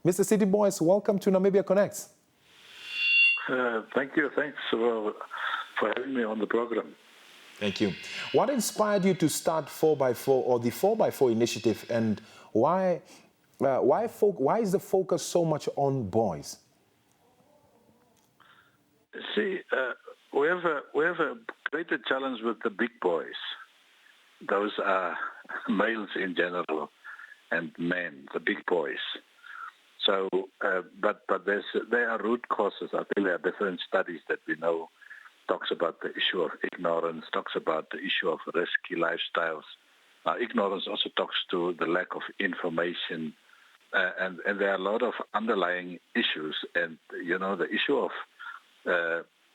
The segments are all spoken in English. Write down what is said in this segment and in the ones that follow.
Mr. Sidney Boois, welcome to Namibia Connects. Thank you. Thanks for having me on the program. Thank you. What inspired you to start 4x4 or the 4x4 initiative, and why is the focus so much on boys? See, we have a greater challenge with the big boys. Those are males in general and men, the big boys. So, but there are root causes. I think there are different studies that we know talks about the issue of ignorance, talks about the issue of risky lifestyles. Ignorance also talks to the lack of information, and there are a lot of underlying issues. And, you know, the issue of,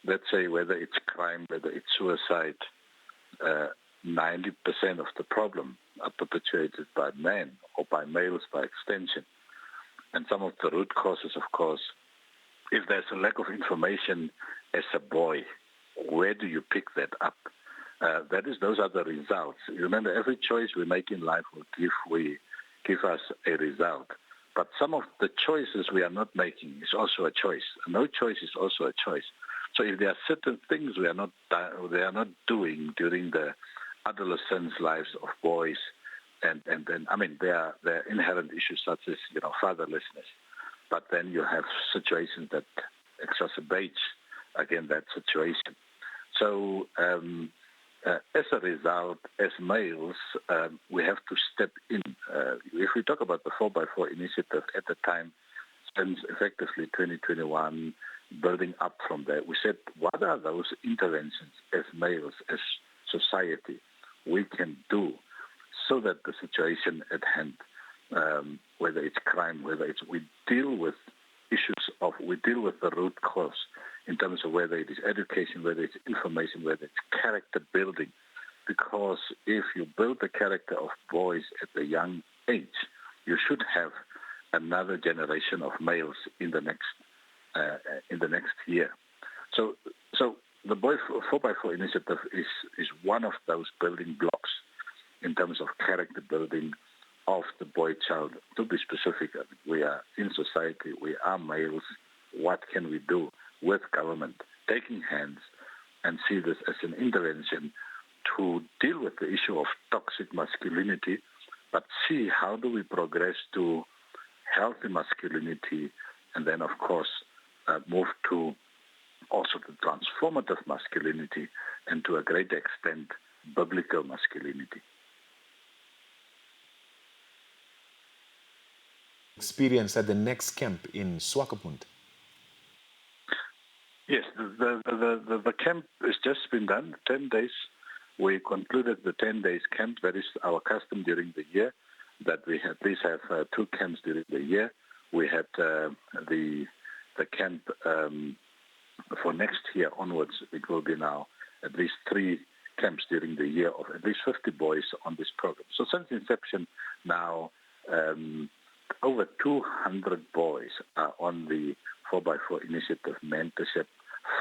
let's say, whether it's crime, whether it's suicide, 90% of the problem are perpetuated by men or by males by extension. And some of the root causes, of course, if there's a lack of information as a boy, where do you pick that up? Those are the results. Remember, every choice we make in life will give us a result. But some of the choices we are not making is also a choice. No choice is also a choice. So if there are certain things they are not doing during the adolescence lives of boys, and then, I mean, there are inherent issues such as, you know, fatherlessness. But then you have situations that exacerbate, again, that situation. So as a result, as males, we have to step in. If we talk about the 4x4 initiative at the time, since effectively 2021, building up from there, we said, what are those interventions as males, as society, we can do so that the situation at hand, whether it's crime, whether it's, we deal with the root cause in terms of whether it is education, whether it's information, whether it's character building. Because if you build the character of boys at a young age, you should have another generation of males in the next year. So the Boy 4x4 initiative is one of those building blocks in terms of character building of the boy child. To be specific, we are in society, we are males. What can we do with government taking hands and see this as an intervention to deal with the issue of toxic masculinity, but see how do we progress to healthy masculinity, and then, of course, move to also to transformative masculinity and to a great extent, biblical masculinity. Experience at the next camp in Swakopmund. Yes, the camp has just been done, 10 days. We concluded the 10 days camp. That is our custom during the year, that we at least have 2 camps during the year. We had the camp for next year onwards. It will be now at least 3 camps during the year of at least 50 boys on this program. So since inception now, over 200 boys are on the 4x4 initiative mentorship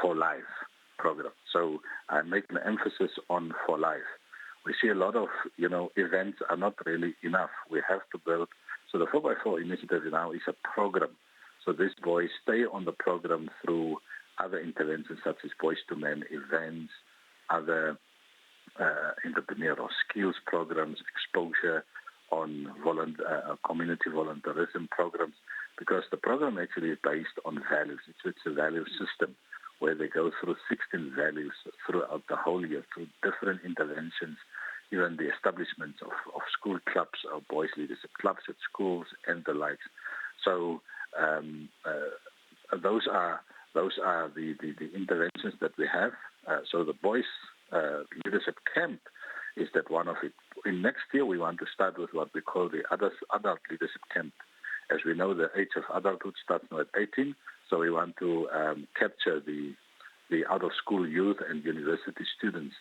for life program. So I'm making an emphasis on for life. We see a lot of, events are not really enough. We have to build. So the 4x4 initiative now is a program. So these boys stay on the program through other interventions such as Boys to Men events, other entrepreneurial skills programs, exposure on community volunteerism programs, because the program actually is based on values. It's a value system where they go through 16 values throughout the whole year, through different interventions, even the establishment of school clubs or boys leadership clubs at schools and the likes. So those are the interventions that we have. So the boys leadership camp is that one of it. In next year, we want to start with what we call the adult leadership camp. As we know, the age of adulthood starts now at 18, so we want to capture the out-of-school youth and university students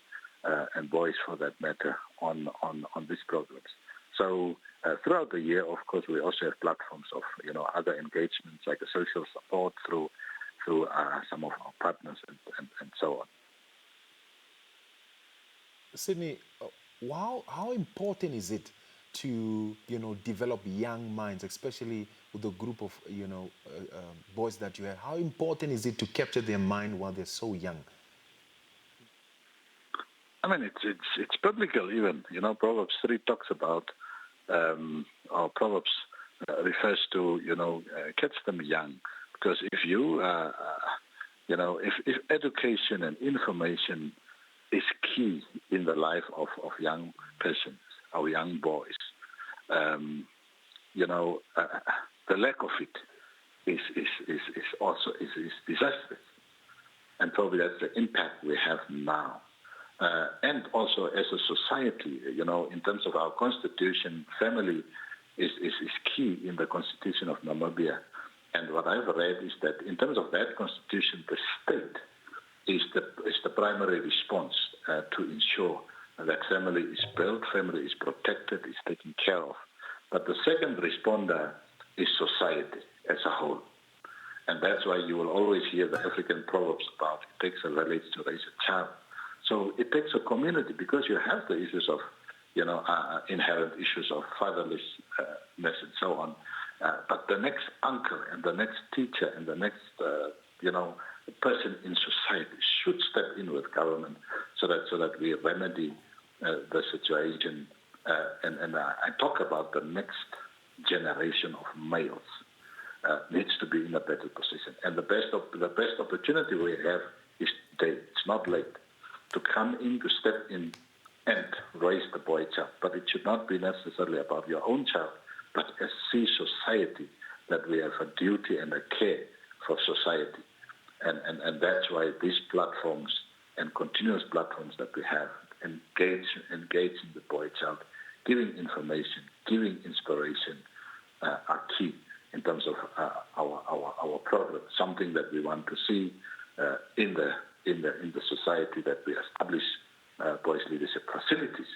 and boys, for that matter, on these programs. So throughout the year, of course, we also have platforms of other engagements like the social support through some of our partners and so on. Sidney, how important is it to develop young minds, especially with the group of boys that you have? How important is it to capture their mind while they're so young? I mean, it's biblical even. Proverbs 3 talks about, or Proverbs refers to, catch them young. Because if you, if education and information is key in the life of young persons, our young boys, the lack of it is also disastrous. And probably that's the impact we have now. And also as a society, in terms of our constitution, family is key in the constitution of Namibia. And what I've read is that in terms of that constitution, the state is the primary response to ensure that family is built, family is protected, is taken care of. But the second responder is society as a whole. And that's why you will always hear the African proverbs about it takes a village to raise a child. So it takes a community, because you have the issues of, inherent issues of fatherlessness and so on. But the next uncle and the next teacher and the next, person in society should step in with government so that we remedy the situation. And I talk about the next generation of males needs to be in a better position. And the best opportunity we have is today. It's not late to come in, to step in and raise the boy child. But it should not be necessarily about your own child, but as see society that we have a duty and a care for society. And that's why these platforms and continuous platforms that we have engage in the boy child, giving information, giving inspiration are key in terms of our program. Something that we want to see in the society, that we establish boys leadership facilities.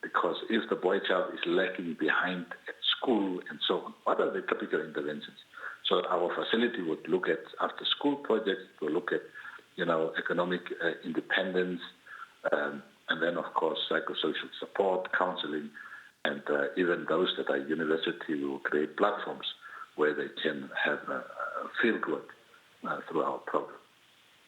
Because if the boy child is lacking behind at school and so on, what are the typical interventions? So that our facility would look at after school projects, to look at, economic independence, and then of course psychosocial support, counseling, and even those that are university will create platforms where they can have field work through our program.